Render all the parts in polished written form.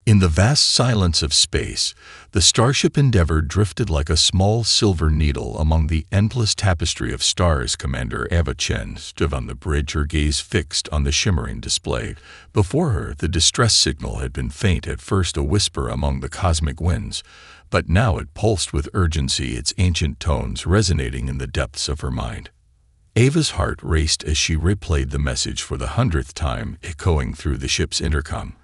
In the vast silence of space, the starship Endeavour drifted like a small silver needle among the endless tapestry of stars. Commander Eva Chen stood on the bridge, her gaze fixed on the shimmering display. Before her, the distress signal had been faint, at first a whisper among the cosmic winds, but now it pulsed with urgency, its ancient tones resonating in the depths of her mind. Ava's heart raced as she replayed the message for the 100th time, echoing through the ship's intercom.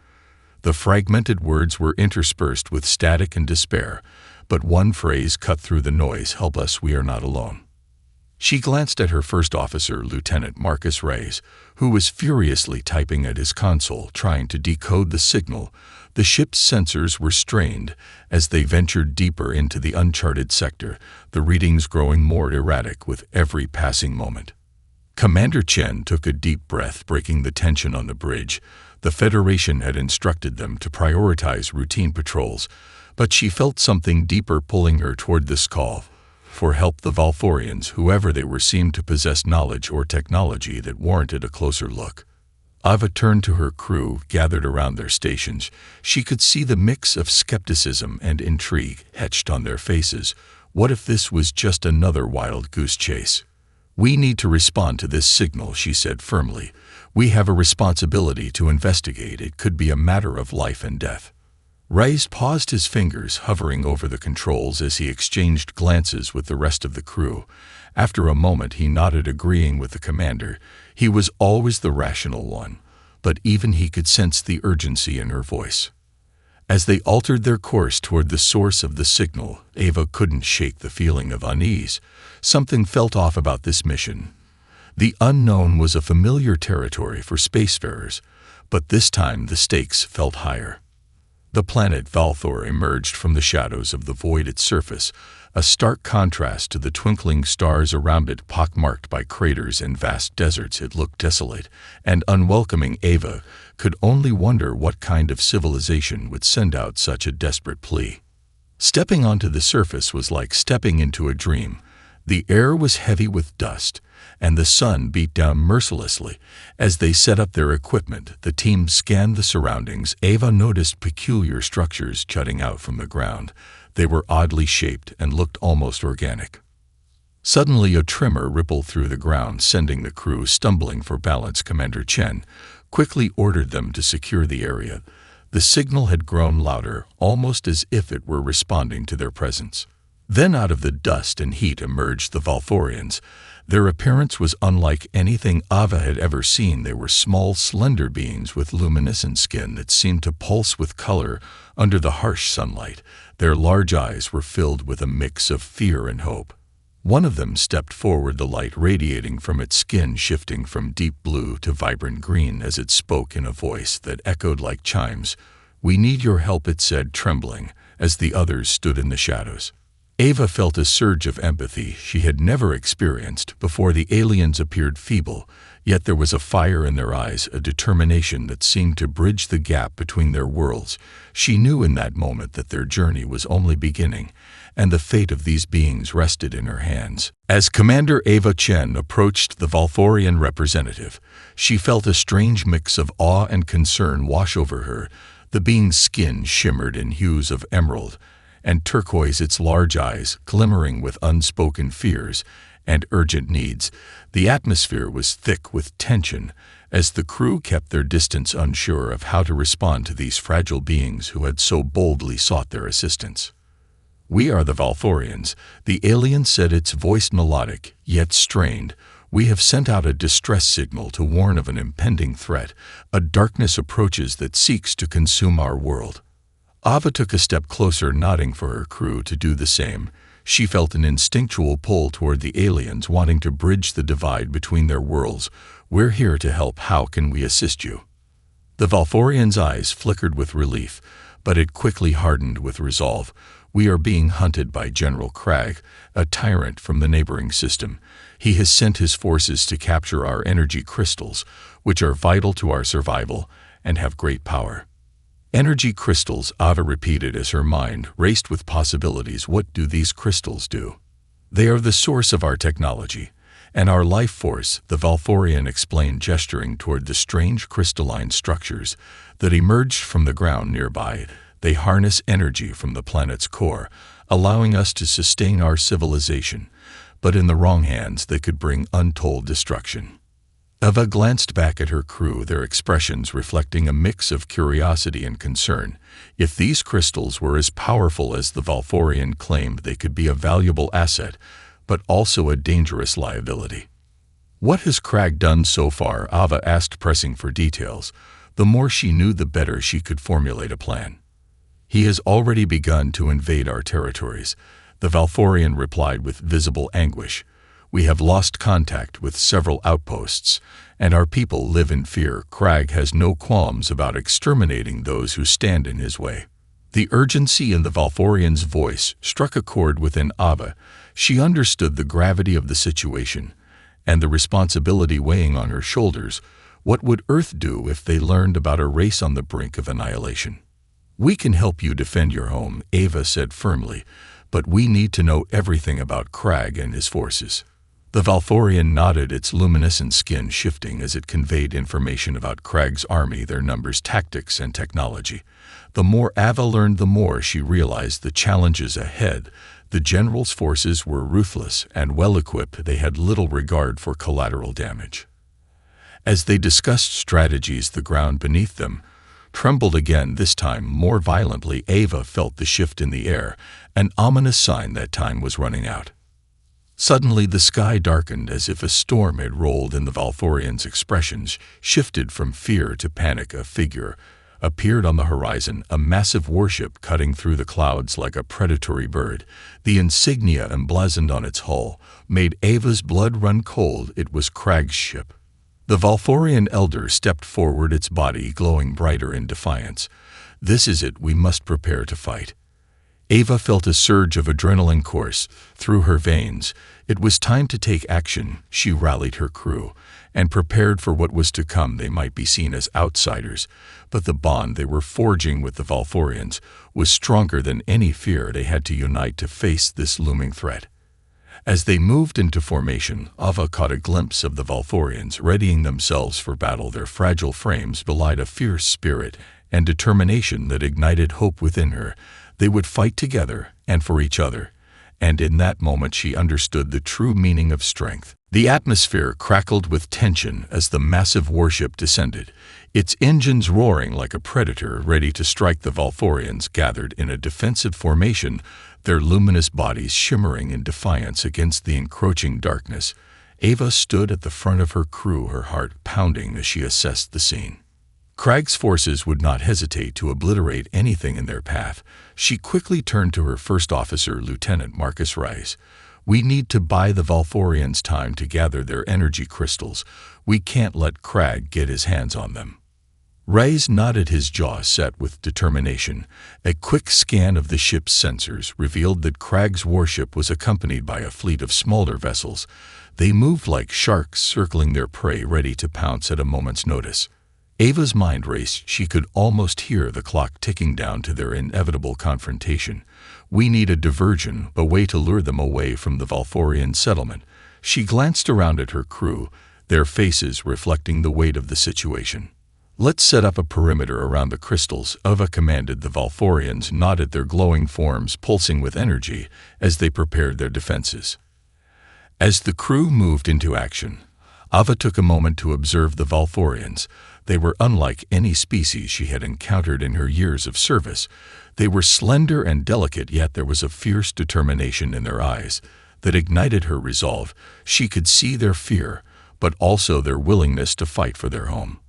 The fragmented words were interspersed with static and despair, but one phrase cut through the noise: "Help us, we are not alone." She glanced at her first officer, Lieutenant Marcus Reyes, who was furiously typing at his console, trying to decode the signal. The ship's sensors were strained as they ventured deeper into the uncharted sector, the readings growing more erratic with every passing moment. Commander Chen took a deep breath, breaking the tension on the bridge. The Federation had instructed them to prioritize routine patrols, but she felt something deeper pulling her toward this call for help. The Valthorians, whoever they were, seemed to possess knowledge or technology that warranted a closer look. Ava turned to her crew, gathered around their stations. She could see the mix of skepticism and intrigue etched on their faces. What if this was just another wild goose chase? "We need to respond to this signal," she said firmly. "We have a responsibility to investigate. It could be a matter of life and death." Reyes paused, his fingers hovering over the controls as he exchanged glances with the rest of the crew. After a moment he nodded, agreeing with the commander. He was always the rational one, but even he could sense the urgency in her voice. As they altered their course toward the source of the signal, Ava couldn't shake the feeling of unease. Something felt off about this mission. The unknown was a familiar territory for spacefarers, but this time the stakes felt higher. The planet Valthor emerged from the shadows of the void at surface, a stark contrast to the twinkling stars around it, pockmarked by craters and vast deserts. It looked desolate and unwelcoming. Ava could only wonder what kind of civilization would send out such a desperate plea. Stepping onto the surface was like stepping into a dream. The air was heavy with dust, and the sun beat down mercilessly. As they set up their equipment, the team scanned the surroundings. Ava noticed peculiar structures jutting out from the ground. They were oddly shaped and looked almost organic. Suddenly a tremor rippled through the ground, sending the crew stumbling for balance. Commander Chen quickly ordered them to secure the area. The signal had grown louder, almost as if it were responding to their presence. Then out of the dust and heat emerged the Valthorians. Their appearance was unlike anything Ava had ever seen. They were small, slender beings with luminescent skin that seemed to pulse with color under the harsh sunlight. Their large eyes were filled with a mix of fear and hope. One of them stepped forward, the light radiating from its skin shifting from deep blue to vibrant green as it spoke in a voice that echoed like chimes. "We need your help," it said, trembling, as the others stood in the shadows. Ava felt a surge of empathy she had never experienced before. The aliens appeared feeble, yet there was a fire in their eyes, a determination that seemed to bridge the gap between their worlds. She knew in that moment that their journey was only beginning, and the fate of these beings rested in her hands. As Commander Ava Chen approached the Valthorian representative, she felt a strange mix of awe and concern wash over her. The being's skin shimmered in hues of emerald and turquoise, its large eyes glimmering with unspoken fears and urgent needs. The atmosphere was thick with tension as the crew kept their distance, unsure of how to respond to these fragile beings who had so boldly sought their assistance. "We are the Valthorians," the alien said, its voice melodic yet strained. "We have sent out a distress signal to warn of an impending threat. A darkness approaches that seeks to consume our world." Ava took a step closer, nodding for her crew to do the same. She felt an instinctual pull toward the aliens, wanting to bridge the divide between their worlds. "We're here to help. How can we assist you?" The Valthorian's eyes flickered with relief, but it quickly hardened with resolve. "We are being hunted by General Cragg, a tyrant from the neighboring system. He has sent his forces to capture our energy crystals, which are vital to our survival and have great power." "Energy crystals," Ava repeated as her mind raced with possibilities. "What do these crystals do?" "They are the source of our technology, And our life force, the Valforian explained, gesturing toward the strange crystalline structures that emerged from the ground nearby. They harness energy from the planet's core, allowing us to sustain our civilization, but in the wrong hands they could bring untold destruction. Eva glanced back at her crew, their expressions reflecting a mix of curiosity and concern. If these crystals were as powerful as the Valforian claimed, they could be a valuable asset, but also a dangerous liability. "What has Crag done so far?" Ava asked, pressing for details. The more she knew, the better she could formulate a plan. "He has already begun to invade our territories," the Valforian replied with visible anguish. "We have lost contact with several outposts, and our people live in fear. Crag has no qualms about exterminating those who stand in his way." The urgency in the Valforian's voice struck a chord within Ava. She understood the gravity of the situation and the responsibility weighing on her shoulders. What would Earth do if they learned about a race on the brink of annihilation? "We can help you defend your home," Ava said firmly, "but we need to know everything about Crag and his forces." The Valforian nodded, its luminescent skin shifting as it conveyed information about Crag's army, their numbers, tactics, and technology. The more Ava learned, the more she realized the challenges ahead. The general's forces were ruthless and well-equipped. They had little regard for collateral damage. As they discussed strategies, the ground beneath them trembled again, this time more violently. Ava felt the shift in the air, an ominous sign that time was running out. Suddenly the sky darkened as if a storm had rolled in. The Valforian's expressions shifted from fear to panic. A figure appeared on the horizon, a massive warship cutting through the clouds like a predatory bird. The insignia emblazoned on its hull made Ava's blood run cold. It was Crag's ship. The Valforian elder stepped forward, its body glowing brighter in defiance. "This is it. We must prepare to fight." Ava felt a surge of adrenaline course through her veins. It was time to take action. She rallied her crew and prepared for what was to come. They might be seen as outsiders, but the bond they were forging with the Valforians was stronger than any fear. They had to unite to face this looming threat. As they moved into formation, Ava caught a glimpse of the Valforians readying themselves for battle. Their fragile frames belied a fierce spirit and determination that ignited hope within her. They would fight together and for each other, and in that moment she understood the true meaning of strength. The atmosphere crackled with tension as the massive warship descended, its engines roaring like a predator ready to strike. The Valforians gathered in a defensive formation, their luminous bodies shimmering in defiance against the encroaching darkness. Ava stood at the front of her crew, her heart pounding as she assessed the scene. Crag's forces would not hesitate to obliterate anything in their path. She quickly turned to her first officer, Lieutenant Marcus Rice. "We need to buy the Valforians time to gather their energy crystals. We can't let Crag get his hands on them." Rice nodded, his jaw set with determination. A quick scan of the ship's sensors revealed that Crag's warship was accompanied by a fleet of smaller vessels. They moved like sharks, circling their prey, ready to pounce at a moment's notice. Ava's mind raced. She could almost hear the clock ticking down to their inevitable confrontation. "We need a diversion, a way to lure them away from the Valforian settlement." She glanced around at her crew, their faces reflecting the weight of the situation. "Let's set up a perimeter around the crystals," Ava commanded. The Valforians nodded, their glowing forms pulsing with energy as they prepared their defenses. As the crew moved into action, Ava took a moment to observe the Valforians. They were unlike any species she had encountered in her years of service. They were slender and delicate, yet there was a fierce determination in their eyes that ignited her resolve. She could see their fear, but also their willingness to fight for their home.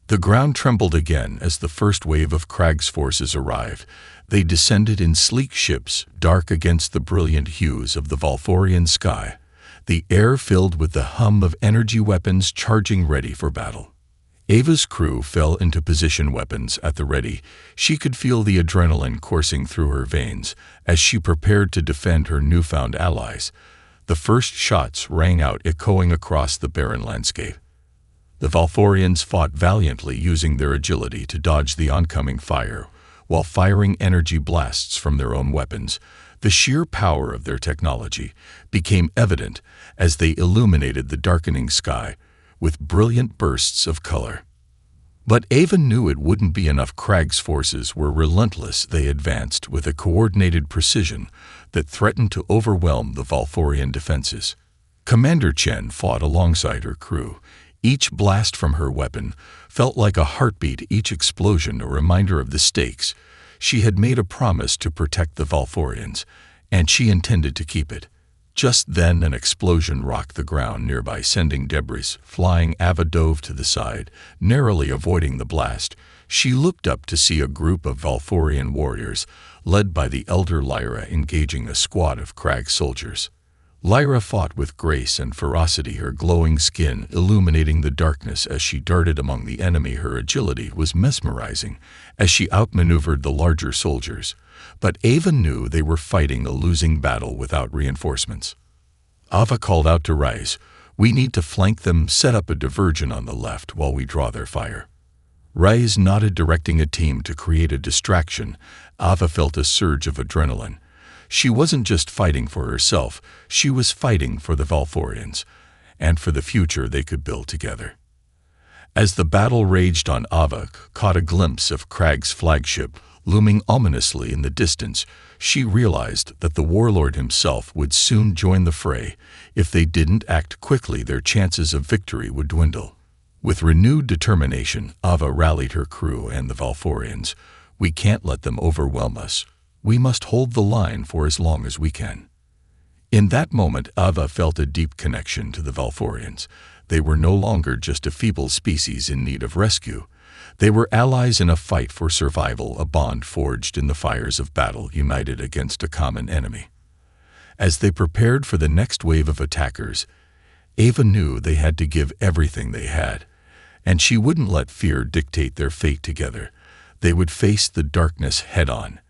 The ground trembled again as the first wave of Crag's forces arrived. They descended in sleek ships, dark against the brilliant hues of the Valforian sky, the air filled with the hum of energy weapons charging ready for battle. Ava's crew fell into position, weapons at the ready. She could feel the adrenaline coursing through her veins as she prepared to defend her newfound allies. The first shots rang out, echoing across the barren landscape. The Valforians fought valiantly, using their agility to dodge the oncoming fire, while firing energy blasts from their own weapons. The sheer power of their technology became evident as they illuminated the darkening sky with brilliant bursts of color. But Ava knew it wouldn't be enough. Crag's forces were relentless. They advanced with a coordinated precision that threatened to overwhelm the Valforian defenses. Commander Chen fought alongside her crew. Each blast from her weapon felt like a heartbeat, each explosion a reminder of the stakes. She had made a promise to protect the Valforians, and she intended to keep it. Just then an explosion rocked the ground nearby, sending debris flying. Ava dove to the side, narrowly avoiding the blast. She looked up to see a group of Valforian warriors, led by the elder Lyra, engaging a squad of Crag soldiers. Lyra fought with grace and ferocity, her glowing skin illuminating the darkness as she darted among the enemy. Her agility was mesmerizing as she outmaneuvered the larger soldiers. But Ava knew they were fighting a losing battle without reinforcements. Ava called out to Rise, "We need to flank them. Set up a diversion on the left while we draw their fire." Rise nodded, directing a team to create a distraction. Ava felt a surge of adrenaline. She wasn't just fighting for herself, she was fighting for the Valforians, and for the future they could build together. As the battle raged on, Ava caught a glimpse of Crag's flagship looming ominously in the distance. She realized that the warlord himself would soon join the fray. If they didn't act quickly, their chances of victory would dwindle. With renewed determination, Ava rallied her crew and the Valforians. "We can't let them overwhelm us. We must hold the line for as long as we can." In that moment, Ava felt a deep connection to the Valforians. They were no longer just a feeble species in need of rescue. They were allies in a fight for survival, a bond forged in the fires of battle, united against a common enemy. As they prepared for the next wave of attackers, Ava knew they had to give everything they had, and she wouldn't let fear dictate their fate. Together, they would face the darkness head-on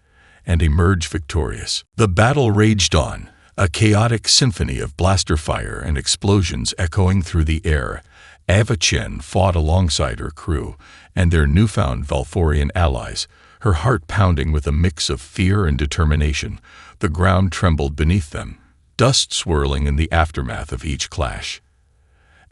and emerge victorious. The battle raged on, a chaotic symphony of blaster fire and explosions echoing through the air. Ava Chen fought alongside her crew and their newfound Valforian allies, her heart pounding with a mix of fear and determination. The ground trembled beneath them, dust swirling in the aftermath of each clash.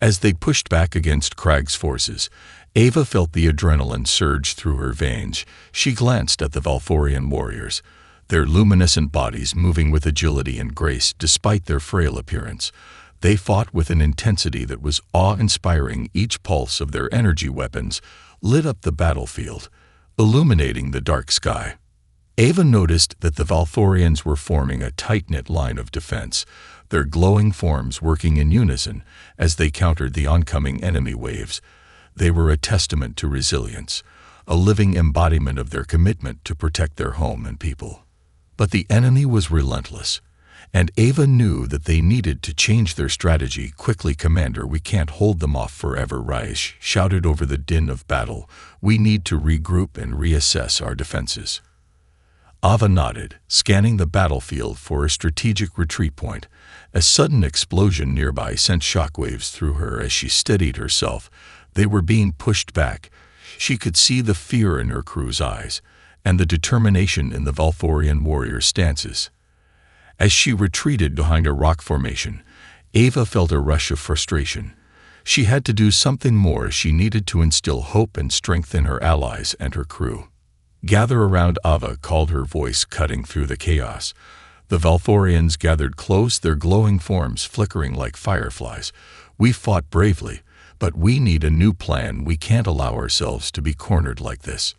As they pushed back against Crag's forces, Ava felt the adrenaline surge through her veins. She glanced at the Valforian warriors, their luminescent bodies moving with agility and grace despite their frail appearance. They fought with an intensity that was awe-inspiring. Each pulse of their energy weapons lit up the battlefield, illuminating the dark sky. Ava noticed that the Valforians were forming a tight-knit line of defense, their glowing forms working in unison as they countered the oncoming enemy waves. They were a testament to resilience, a living embodiment of their commitment to protect their home and people. But the enemy was relentless, and Ava knew that they needed to change their strategy quickly. "Commander, we can't hold them off forever," Rise shouted over the din of battle. "We need to regroup and reassess our defenses." Ava nodded, scanning the battlefield for a strategic retreat point. A sudden explosion nearby sent shockwaves through her as she steadied herself. They were being pushed back. She could see the fear in her crew's eyes and the determination in the Valforian warrior stances. As she retreated behind a rock formation, Ava felt a rush of frustration. She had to do something more. She needed to instill hope and strength in her allies and her crew. "Gather around," Ava called, her voice cutting through the chaos. The Valforians gathered close, their glowing forms flickering like fireflies. "We fought bravely, but we need a new plan. We can't allow ourselves to be cornered like this."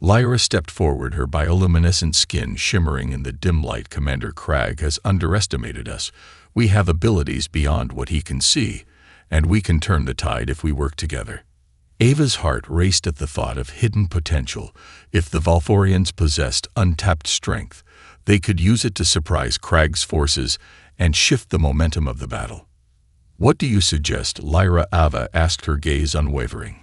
Lyra stepped forward, her bioluminescent skin shimmering in the dim light. "Commander Crag has underestimated us. We have abilities beyond what he can see, and we can turn the tide if we work together." Ava's heart raced at the thought of hidden potential. If the Valforians possessed untapped strength, they could use it to surprise Crag's forces and shift the momentum of the battle. "What do you suggest?" Ava asked, her gaze unwavering.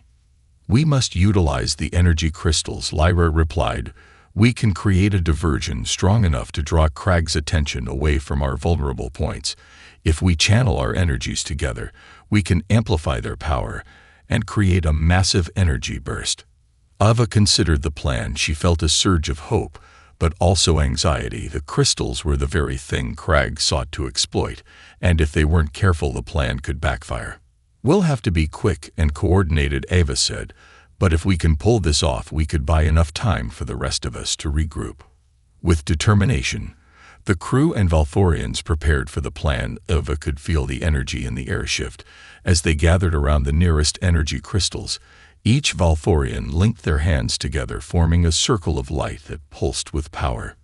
"We must utilize the energy crystals," Lyra replied. "We can create a diversion strong enough to draw Crag's attention away from our vulnerable points. If we channel our energies together, we can amplify their power and create a massive energy burst." Ava considered the plan. She felt a surge of hope, but also anxiety. The crystals were the very thing Crag sought to exploit, and if they weren't careful, the plan could backfire. "We'll have to be quick and coordinated," Ava said, "but if we can pull this off, we could buy enough time for the rest of us to regroup." With determination, the crew and Valthorians prepared for the plan. Ava could feel the energy in the airshift as they gathered around the nearest energy crystals. Each Valthorian linked their hands together, forming a circle of light that pulsed with power.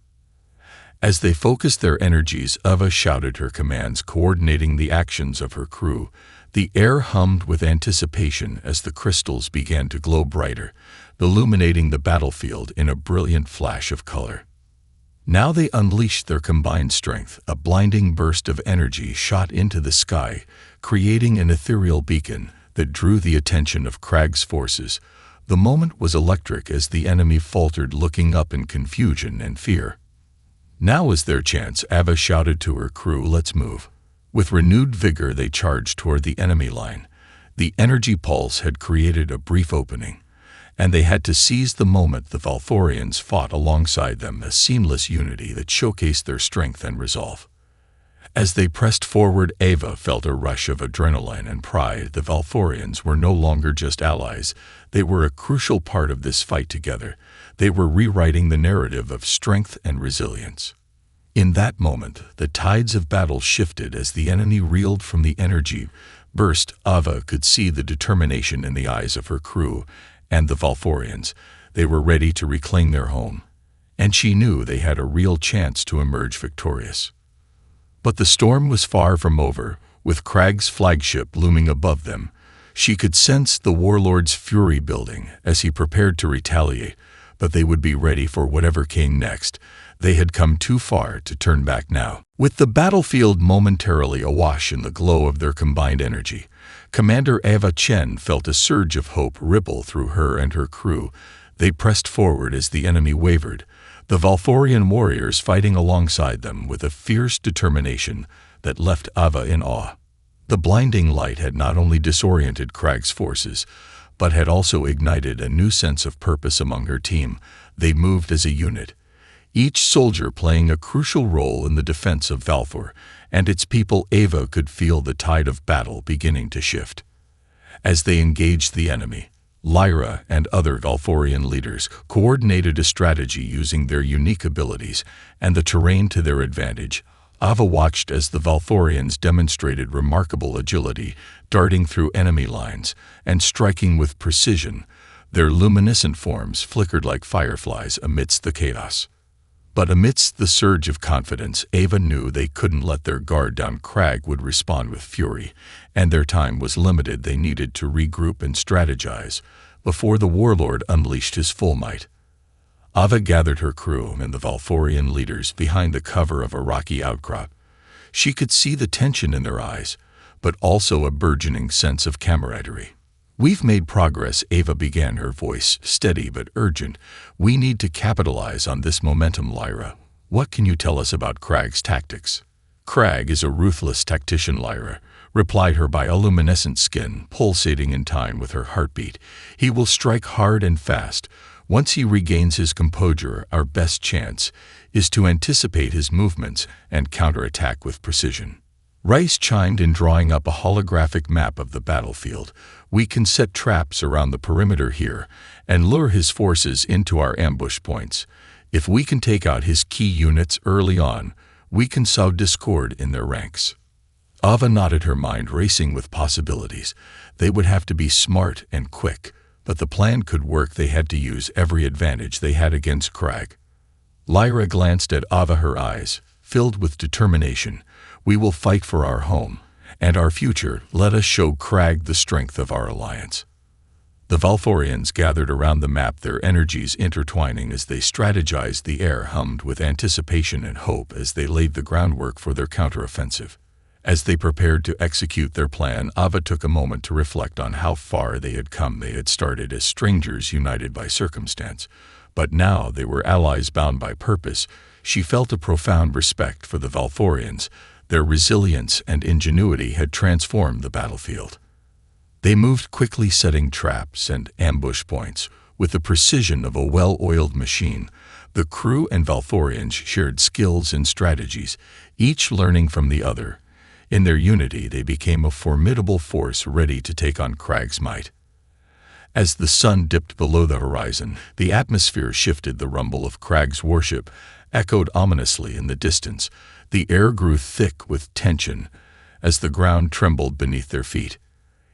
As they focused their energies, Ava shouted her commands, coordinating the actions of her crew. The air hummed with anticipation as the crystals began to glow brighter, illuminating the battlefield in a brilliant flash of color. Now they unleashed their combined strength. A blinding burst of energy shot into the sky, creating an ethereal beacon that drew the attention of Crag's forces. The moment was electric as the enemy faltered, looking up in confusion and fear. "Now is their chance," Ava shouted to her crew. "Let's move." With renewed vigor, they charged toward the enemy line. The energy pulse had created a brief opening, and they had to seize the moment. The Valthorians fought alongside them, a seamless unity that showcased their strength and resolve. As they pressed forward, Ava felt a rush of adrenaline and pride. The Valthorians were no longer just allies. They were a crucial part of this fight together. They were rewriting the narrative of strength and resilience. In that moment, the tides of battle shifted as the enemy reeled from the energy burst. Ava could see the determination in the eyes of her crew and the Valthorians. They were ready to reclaim their home, and she knew they had a real chance to emerge victorious. But the storm was far from over. With Crag's flagship looming above them, she could sense the warlord's fury building as he prepared to retaliate, but they would be ready for whatever came next. They had come too far to turn back now. With the battlefield momentarily awash in the glow of their combined energy, Commander Ava Chen felt a surge of hope ripple through her and her crew. They pressed forward as the enemy wavered, the Valthorian warriors fighting alongside them with a fierce determination that left Ava in awe. The blinding light had not only disoriented Crag's forces, but had also ignited a new sense of purpose among her team. They moved as a unit, each soldier playing a crucial role in the defense of Valthor and its people. Ava could feel the tide of battle beginning to shift. As they engaged the enemy, Lyra and other Valthorian leaders coordinated a strategy using their unique abilities and the terrain to their advantage. Ava watched as the Valthorians demonstrated remarkable agility, darting through enemy lines and striking with precision. Their luminescent forms flickered like fireflies amidst the chaos. But amidst the surge of confidence, Ava knew they couldn't let their guard down. Crag would respond with fury, and their time was limited. They needed to regroup and strategize before the warlord unleashed his full might. Ava gathered her crew and the Valthorian leaders behind the cover of a rocky outcrop. She could see the tension in their eyes, but also a burgeoning sense of camaraderie. "We've made progress," Ava began, her voice steady but urgent. "We need to capitalize on this momentum." "Lyra, what can you tell us about Crag's tactics?" "Crag is a ruthless tactician," Lyra replied, her bioluminescent skin pulsating in time with her heartbeat. "He will strike hard and fast. Once he regains his composure, our best chance is to anticipate his movements and counterattack with precision." Rice chimed in, drawing up a holographic map of the battlefield. "We can set traps around the perimeter here and lure his forces into our ambush points. If we can take out his key units early on, we can sow discord in their ranks." Ava nodded, her mind racing with possibilities. They would have to be smart and quick, but the plan could work. They had to use every advantage they had against Crag. Lyra glanced at Ava, her eyes filled with determination. "We will fight for our home and our future. Let us show Crag the strength of our alliance." The Valthorians gathered around the map, their energies intertwining as they strategized. The air hummed with anticipation and hope as they laid the groundwork for their counteroffensive. As they prepared to execute their plan, Ava took a moment to reflect on how far they had come. They had started as strangers united by circumstance, but now they were allies bound by purpose. She felt a profound respect for the Valthorians. Their resilience and ingenuity had transformed the battlefield. They moved quickly, setting traps and ambush points with the precision of a well-oiled machine. The crew and Valthorians shared skills and strategies, each learning from the other. In their unity, they became a formidable force ready to take on Crag's might. As the sun dipped below the horizon, the atmosphere shifted. The rumble of Crag's warship echoed ominously in the distance. The air grew thick with tension as the ground trembled beneath their feet.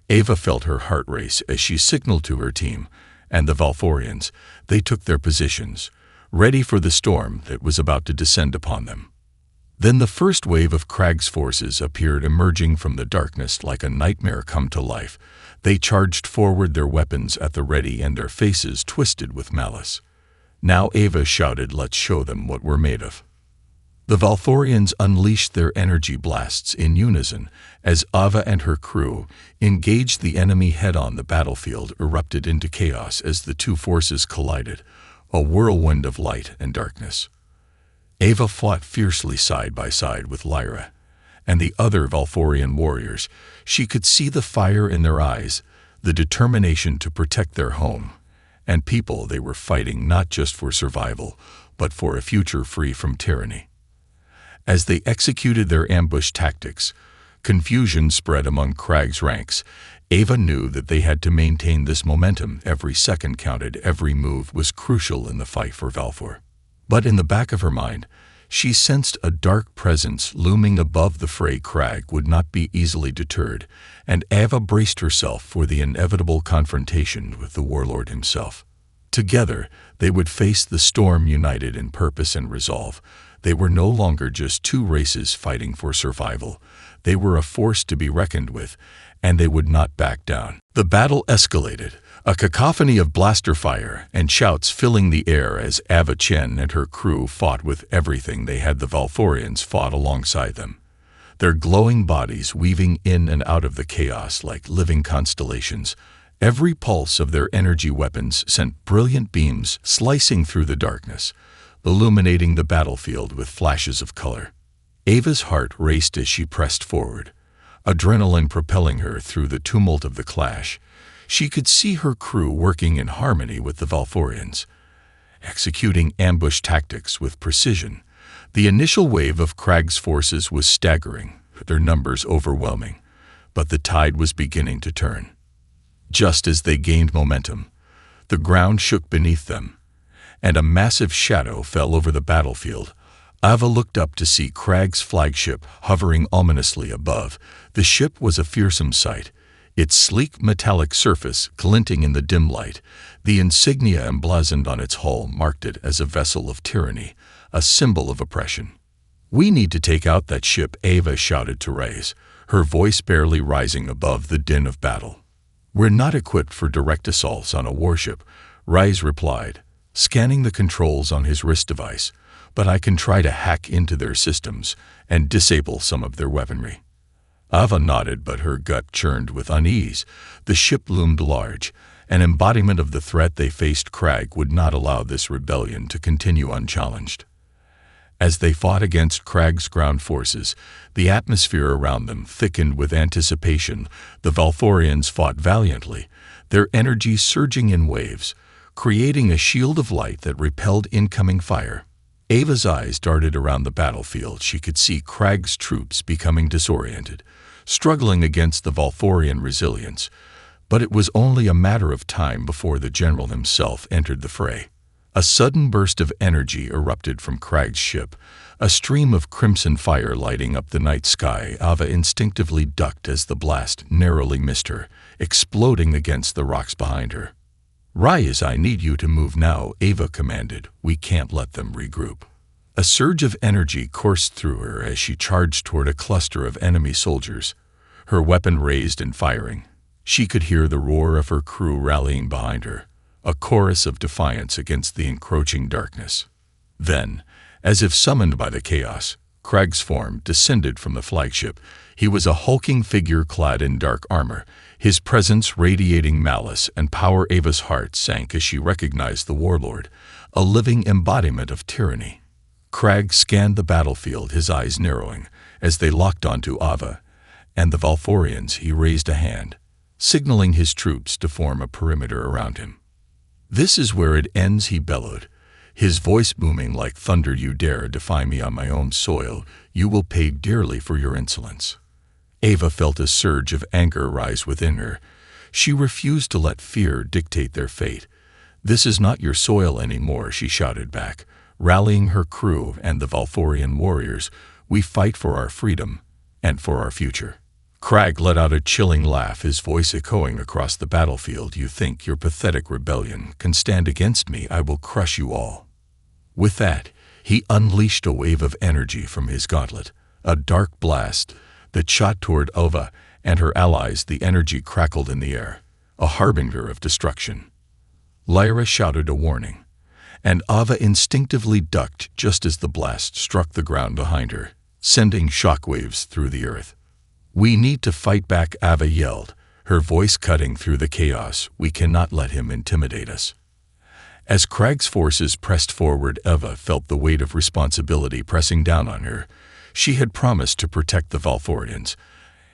Ava felt her heart race as she signaled to her team, and the Valthorians. They took their positions, ready for the storm that was about to descend upon them. Then the first wave of Crag's forces appeared, emerging from the darkness like a nightmare come to life. They charged forward, their weapons at the ready and their faces twisted with malice. Now Ava shouted, "Let's show them what we're made of." The Valthorians unleashed their energy blasts in unison as Ava and her crew engaged the enemy head-on. The battlefield erupted into chaos as the two forces collided, a whirlwind of light and darkness. Ava fought fiercely side by side with Lyra and the other Valthorian warriors. She could see the fire in their eyes, the determination to protect their home and people. They were fighting not just for survival, but for a future free from tyranny. As they executed their ambush tactics, confusion spread among Crag's ranks. Ava knew that they had to maintain this momentum. Every second counted, every move was crucial in the fight for Valfor. But in the back of her mind, she sensed a dark presence looming above the fray. Crag would not be easily deterred, and Ava braced herself for the inevitable confrontation with the warlord himself. Together, they would face the storm, united in purpose and resolve. They were no longer just two races fighting for survival. They were a force to be reckoned with, and they would not back down. The battle escalated, a cacophony of blaster fire and shouts filling the air as Ava Chen and her crew fought with everything they had. The Valthorians fought alongside them, their glowing bodies weaving in and out of the chaos like living constellations. Every pulse of their energy weapons sent brilliant beams slicing through the darkness, illuminating the battlefield with flashes of color. Ava's heart raced as she pressed forward, adrenaline propelling her through the tumult of the clash. She could see her crew working in harmony with the Valthorians, executing ambush tactics with precision. The initial wave of Crag's forces was staggering, their numbers overwhelming, but the tide was beginning to turn. Just as they gained momentum, the ground shook beneath them, and a massive shadow fell over the battlefield. Ava looked up to see Crag's flagship hovering ominously above. The ship was a fearsome sight, its sleek metallic surface glinting in the dim light. The insignia emblazoned on its hull marked it as a vessel of tyranny, a symbol of oppression. "We need to take out that ship," Ava shouted to Reyes, her voice barely rising above the din of battle. "We're not equipped for direct assaults on a warship," Reyes replied, scanning the controls on his wrist device, "but I can try to hack into their systems and disable some of their weaponry." Ava nodded, but her gut churned with unease. The ship loomed large, an embodiment of the threat they faced. Crag would not allow this rebellion to continue unchallenged. As they fought against Crag's ground forces, the atmosphere around them thickened with anticipation. The Valthorians fought valiantly, their energy surging in waves, creating a shield of light that repelled incoming fire. Ava's eyes darted around the battlefield. She could see Crag's troops becoming disoriented, struggling against the Valthorian resilience. But it was only a matter of time before the general himself entered the fray. A sudden burst of energy erupted from Crag's ship, a stream of crimson fire lighting up the night sky. Ava instinctively ducked as the blast narrowly missed her, exploding against the rocks behind her. "Reyes, I need you to move now," Ava commanded. "We can't let them regroup." A surge of energy coursed through her as she charged toward a cluster of enemy soldiers, her weapon raised and firing. She could hear the roar of her crew rallying behind her, a chorus of defiance against the encroaching darkness. Then, as if summoned by the chaos, Crag's form descended from the flagship. He was a hulking figure clad in dark armor, his presence radiating malice and power. Ava's heart sank as she recognized the warlord, a living embodiment of tyranny. Crag scanned the battlefield, his eyes narrowing. As they locked onto Ava and the Valthorians, he raised a hand, signaling his troops to form a perimeter around him. "This is where it ends," he bellowed, his voice booming like thunder. "You dare defy me on my own soil, you will pay dearly for your insolence." Ava felt a surge of anger rise within her. She refused to let fear dictate their fate. "This is not your soil anymore," she shouted back, rallying her crew and the Valforian warriors. "We fight for our freedom and for our future." Crag let out a chilling laugh, his voice echoing across the battlefield. "You think your pathetic rebellion can stand against me? I will crush you all." With that, he unleashed a wave of energy from his gauntlet, a dark blast that shot toward Ava and her allies. The energy crackled in the air, a harbinger of destruction. Lyra shouted a warning, and Ava instinctively ducked just as the blast struck the ground behind her, sending shockwaves through the earth. "We need to fight back," Ava yelled, her voice cutting through the chaos. "We cannot let him intimidate us." As Crag's forces pressed forward, Ava felt the weight of responsibility pressing down on her. She had promised to protect the Valforians,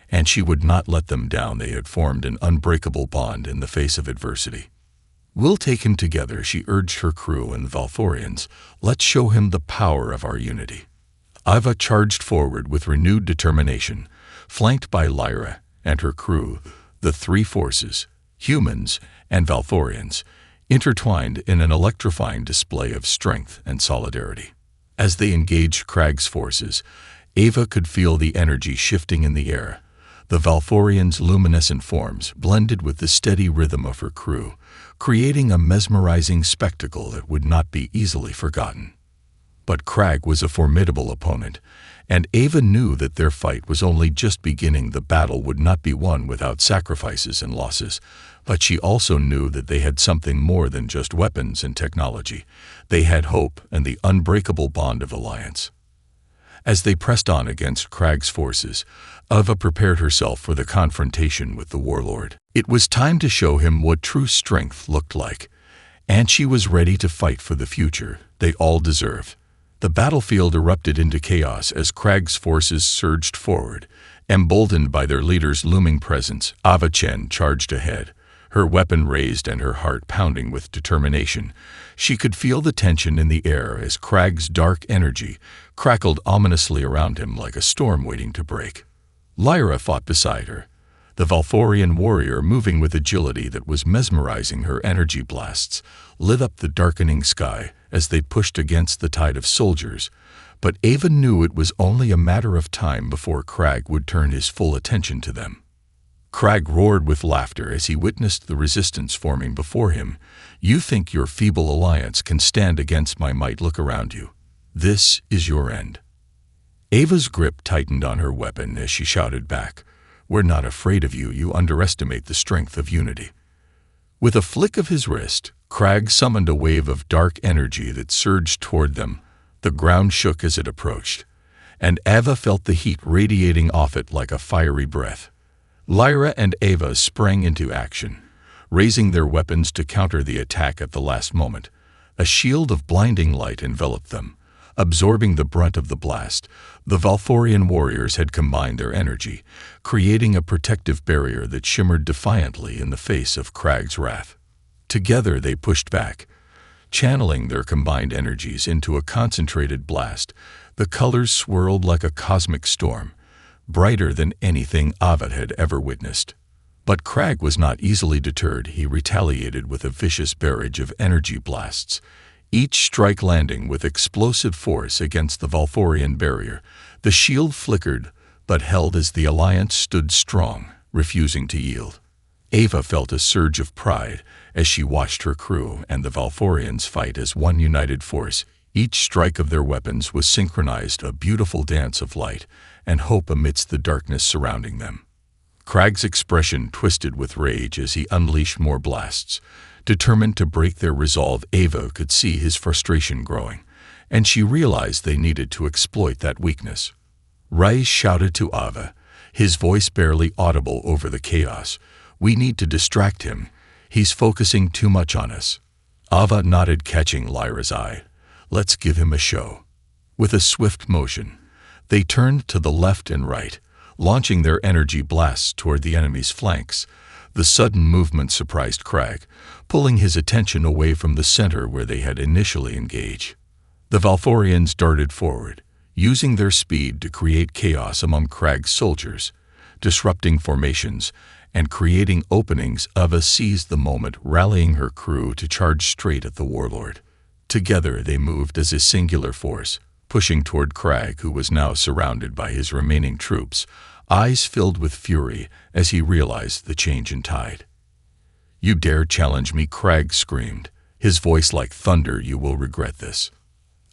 and she would not let them down. They had formed an unbreakable bond in the face of adversity. "We'll take him together," she urged her crew and the Valforians. "Let's show him the power of our unity." Ava charged forward with renewed determination, flanked by Lyra and her crew. The three forces, humans and Valforians, intertwined in an electrifying display of strength and solidarity. As they engaged Crag's forces, Ava could feel the energy shifting in the air. The Valforians' luminescent forms blended with the steady rhythm of her crew, creating a mesmerizing spectacle that would not be easily forgotten. But Crag was a formidable opponent, and Ava knew that their fight was only just beginning. The battle would not be won without sacrifices and losses, but she also knew that they had something more than just weapons and technology. They had hope and the unbreakable bond of alliance. As they pressed on against Crag's forces, Ava prepared herself for the confrontation with the warlord. It was time to show him what true strength looked like, and she was ready to fight for the future they all deserved. The battlefield erupted into chaos as Crag's forces surged forward. Emboldened by their leader's looming presence, Ava Chen charged ahead, her weapon raised and her heart pounding with determination. She could feel the tension in the air as Crag's dark energy crackled ominously around him like a storm waiting to break. Lyra fought beside her, the Valforian warrior moving with agility that was mesmerizing. Her energy blasts lit up the darkening sky as they pushed against the tide of soldiers, but Ava knew it was only a matter of time before Crag would turn his full attention to them. Crag roared with laughter as he witnessed the resistance forming before him. "You think your feeble alliance can stand against my might? Look around you. This is your end." Ava's grip tightened on her weapon as she shouted back, "We're not afraid of you. You underestimate the strength of unity." With a flick of his wrist, Crag summoned a wave of dark energy that surged toward them. The ground shook as it approached, and Ava felt the heat radiating off it like a fiery breath. Lyra and Ava sprang into action, raising their weapons to counter the attack at the last moment. A shield of blinding light enveloped them, absorbing the brunt of the blast. The Valforian warriors had combined their energy, creating a protective barrier that shimmered defiantly in the face of Crag's wrath. Together they pushed back, channeling their combined energies into a concentrated blast. The colors swirled like a cosmic storm, brighter than anything Ava had ever witnessed. But Crag was not easily deterred. He retaliated with a vicious barrage of energy blasts, each strike landing with explosive force against the Valforian barrier. The shield flickered, but held as the alliance stood strong, refusing to yield. Ava felt a surge of pride as she watched her crew and the Valforians fight as one united force. Each strike of their weapons was synchronized, a beautiful dance of light and hope amidst the darkness surrounding them. Crag's expression twisted with rage as he unleashed more blasts. Determined to break their resolve, Ava could see his frustration growing, and she realized they needed to exploit that weakness. Rais shouted to Ava, his voice barely audible over the chaos, "We need to distract him. He's focusing too much on us." Ava nodded, catching Lyra's eye. "Let's give him a show." With a swift motion, they turned to the left and right, launching their energy blasts toward the enemy's flanks. The sudden movement surprised Crag, pulling his attention away from the center where they had initially engaged. The Valthorians darted forward, using their speed to create chaos among Crag's soldiers, disrupting formations and creating openings. Ava seized the moment, rallying her crew to charge straight at the warlord. Together they moved as a singular force, pushing toward Crag, who was now surrounded by his remaining troops, eyes filled with fury as he realized the change in tide. "You dare challenge me?" Crag screamed, his voice like thunder. "You will regret this."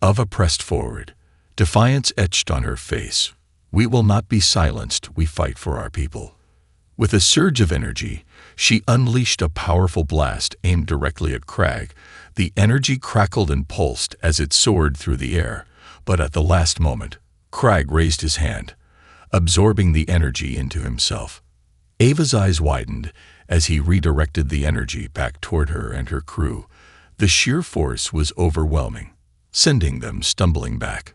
Ava pressed forward, defiance etched on her face. "We will not be silenced. We fight for our people." With a surge of energy, she unleashed a powerful blast aimed directly at Crag. The energy crackled and pulsed as it soared through the air, but at the last moment, Crag raised his hand, absorbing the energy into himself. Ava's eyes widened as he redirected the energy back toward her and her crew. The sheer force was overwhelming, sending them stumbling back.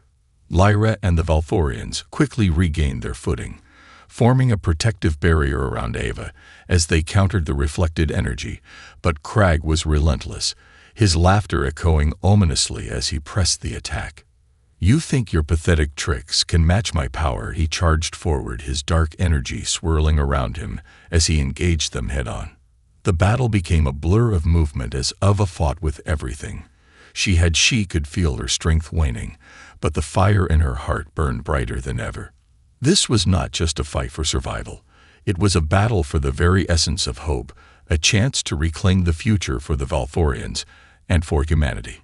Lyra and the Valthorians quickly regained their footing, forming a protective barrier around Ava as they countered the reflected energy, but Crag was relentless, his laughter echoing ominously as he pressed the attack. "You think your pathetic tricks can match my power?" He charged forward, his dark energy swirling around him as he engaged them head-on. The battle became a blur of movement as Ava fought with everything. She could feel her strength waning, but the fire in her heart burned brighter than ever. This was not just a fight for survival. It was a battle for the very essence of hope, a chance to reclaim the future for the Valthorians and for humanity.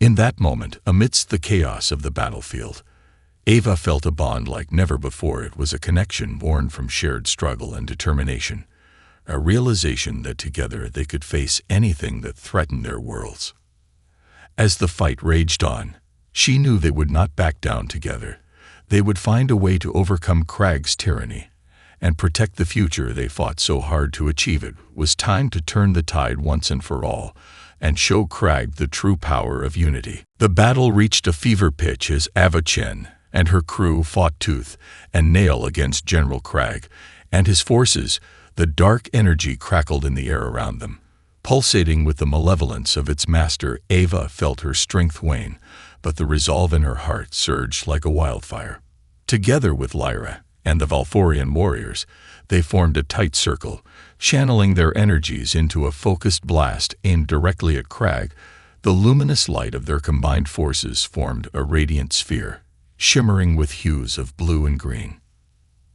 In that moment, amidst the chaos of the battlefield, Ava felt a bond like never before. It was a connection born from shared struggle and determination, a realization that together they could face anything that threatened their worlds. As the fight raged on, she knew they would not back down. Together, they would find a way to overcome Crag's tyranny and protect the future they fought so hard to achieve. It was time to turn the tide once and for all and show Crag the true power of unity. The battle reached a fever pitch as Ava Chen and her crew fought tooth and nail against General Crag and his forces. The dark energy crackled in the air around them, pulsating with the malevolence of its master. Ava felt her strength wane, but the resolve in her heart surged like a wildfire. Together with Lyra and the Valthorian warriors, they formed a tight circle, channeling their energies into a focused blast aimed directly at Crag. The luminous light of their combined forces formed a radiant sphere, shimmering with hues of blue and green.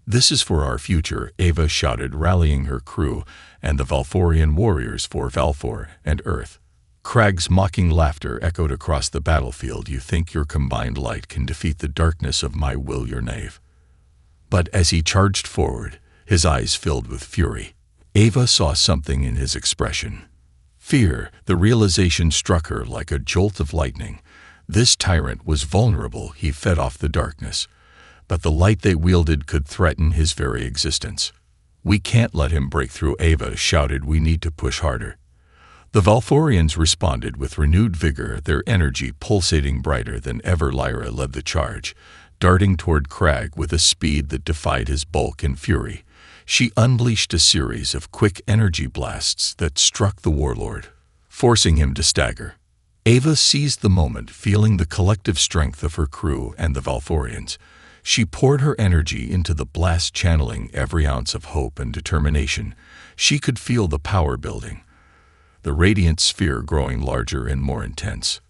"This is for our future," Ava shouted, rallying her crew and the Valthorian warriors for Valthor and Earth. Crag's mocking laughter echoed across the battlefield. "You think your combined light can defeat the darkness of my will? You're naive." But as he charged forward, his eyes filled with fury, Ava saw something in his expression. Fear. The realization struck her like a jolt of lightning. This tyrant was vulnerable. He fed off the darkness, but the light they wielded could threaten his very existence. "We can't let him break through," Ava shouted. "We need to push harder." The Valthorians responded with renewed vigor, their energy pulsating brighter than ever. Lyra led the charge, darting toward Crag with a speed that defied his bulk and fury. She unleashed a series of quick energy blasts that struck the warlord, forcing him to stagger. Ava seized the moment, feeling the collective strength of her crew and the Valthorians. She poured her energy into the blast, channeling every ounce of hope and determination. She could feel the power building, the radiant sphere growing larger and more intense.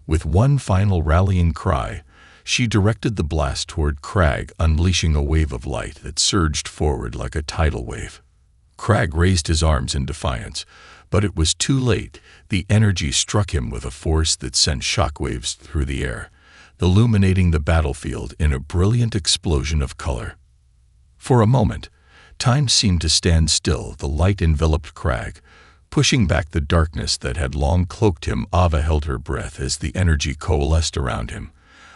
With one final rallying cry, she directed the blast toward Crag, unleashing a wave of light that surged forward like a tidal wave. Crag raised his arms in defiance, but it was too late. The energy struck him with a force that sent shockwaves through the air, illuminating the battlefield in a brilliant explosion of color. For a moment, time seemed to stand still. The light enveloped Crag, pushing back the darkness that had long cloaked him. Ava held her breath as the energy coalesced around him,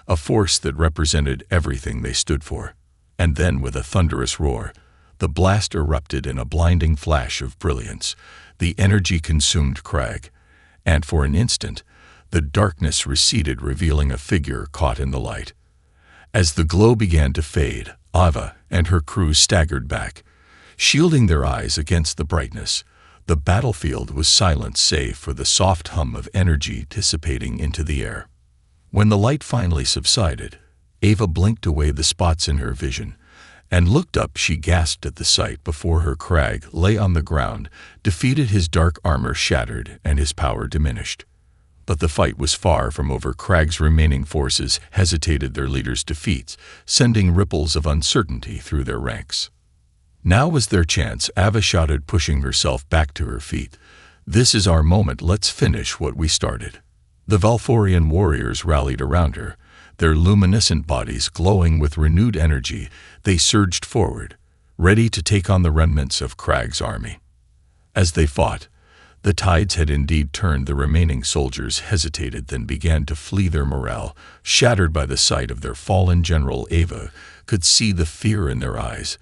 a force that represented everything they stood for. And then, with a thunderous roar, the blast erupted in a blinding flash of brilliance. The energy consumed Crag, and for an instant, the darkness receded, revealing a figure caught in the light. As the glow began to fade, Ava and her crew staggered back, shielding their eyes against the brightness. The battlefield was silent save for the soft hum of energy dissipating into the air. When the light finally subsided, Ava blinked away the spots in her vision, and looked up. She gasped at the sight before her. Crag lay on the ground, defeated, his dark armor shattered and his power diminished. But the fight was far from over. Crag's remaining forces hesitated their leader's defeats, sending ripples of uncertainty through their ranks. Now was their chance, Ava shouted, pushing herself back to her feet. This is our moment, let's finish what we started. The Valforian warriors rallied around her. Their luminescent bodies glowing with renewed energy, they surged forward, ready to take on the remnants of Crag's army. As they fought, the tides had indeed turned. The remaining soldiers hesitated, then began to flee, their morale shattered by the sight of their fallen general. Ava could see the fear in their eyes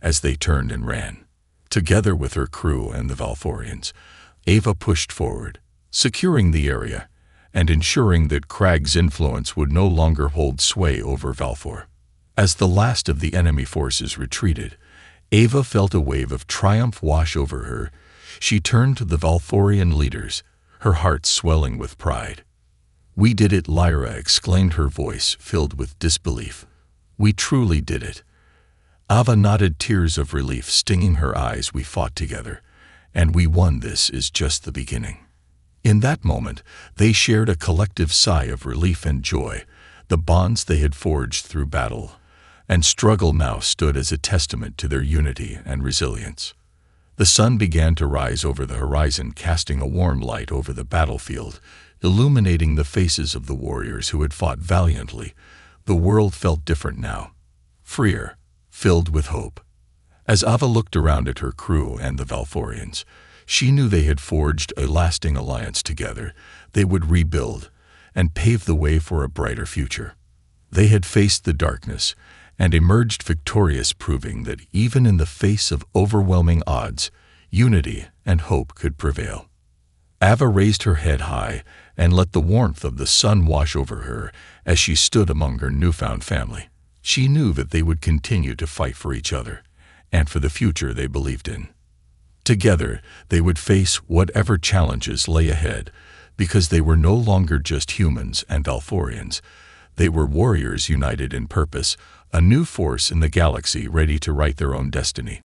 as they turned and ran. Together with her crew and the Valforians, Ava pushed forward, securing the area and ensuring that Crag's influence would no longer hold sway over Valfor. As the last of the enemy forces retreated, Ava felt a wave of triumph wash over her. She turned to the Valforian leaders, her heart swelling with pride. "We did it," Lyra exclaimed, her voice filled with disbelief. "We truly did it." Ava nodded, tears of relief stinging her eyes. "We fought together, and we won. This is just the beginning." In that moment, they shared a collective sigh of relief and joy. The bonds they had forged through battle and struggle now stood as a testament to their unity and resilience. The sun began to rise over the horizon, casting a warm light over the battlefield, illuminating the faces of the warriors who had fought valiantly. The world felt different now, freer, filled with hope. As Ava looked around at her crew and the Valforians, she knew they had forged a lasting alliance together. They would rebuild and pave the way for a brighter future. They had faced the darkness and emerged victorious, proving that even in the face of overwhelming odds, unity and hope could prevail. Ava raised her head high and let the warmth of the sun wash over her as she stood among her newfound family. She knew that they would continue to fight for each other and for the future they believed in. Together, they would face whatever challenges lay ahead, because they were no longer just humans and Valforians. They were warriors united in purpose, a new force in the galaxy ready to write their own destiny.